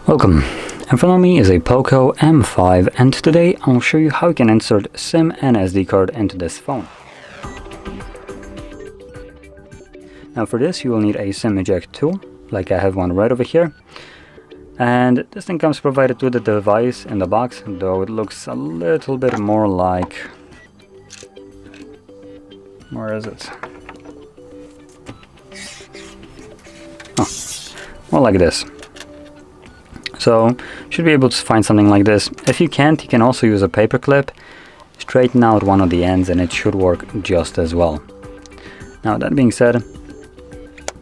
Welcome. In front of me is a POCO M5, and today I'll show you how you can insert SIM and SD card into this phone. Now for this you will need a SIM eject tool, like I have one right over here. And this thing comes provided with the device in the box, though it looks a little bit more like... where is it? Oh, more like this. So, should be able to find something like this. If you can't, you can also use a paper clip, straighten out one of the ends, and it should work just as well. Now that being said,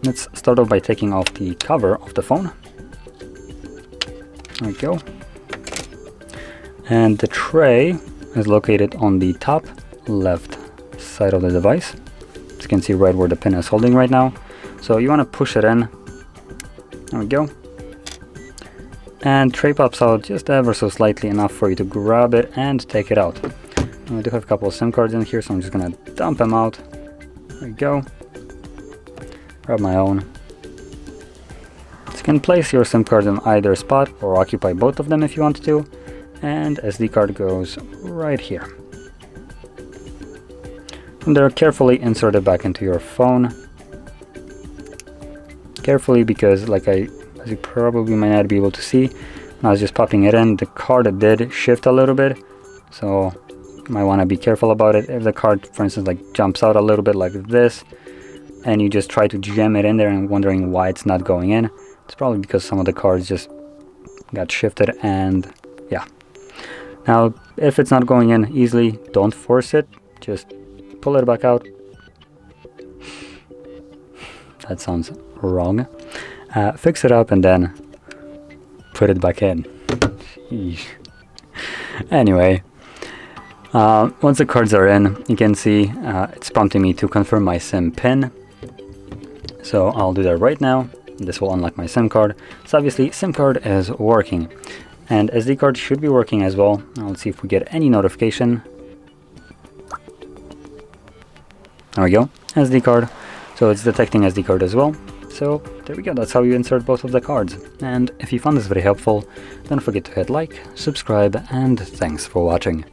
let's start off by taking off the cover of the phone. There we go. And the tray is located on the top left side of the device. As you can see right where the pin is holding right now. So you want to push it in. There we go. And tray pops out just ever so slightly enough for you to grab it and take it out. And I do have a couple of SIM cards in here, so I'm just gonna dump them out. There we go. Grab my own. So you can place your SIM card in either spot or occupy both of them if you want to. And SD card goes right here. And they're carefully inserted back into your phone. Carefully, because as you probably might not be able to see, when I was just popping it in, the card did shift a little bit, so you might want to be careful about it. If the card, for instance, jumps out a little bit like this, and you just try to jam it in there and wondering why it's not going in, it's probably because some of the cards just got shifted, and yeah. Now, if it's not going in easily, don't force it, just pull it back out. That sounds wrong. Fix it up and then put it back in. Sheesh. Anyway, once the cards are in, you can see it's prompting me to confirm my SIM pin. So I'll do that right now. This will unlock my SIM card. So obviously SIM card is working, and SD card should be working as well. Now let's see if we get any notification. There we go, SD card. So it's detecting SD card as well. So there we go, that's how you insert both of the cards. And if you found this very helpful, don't forget to hit like, subscribe, and thanks for watching.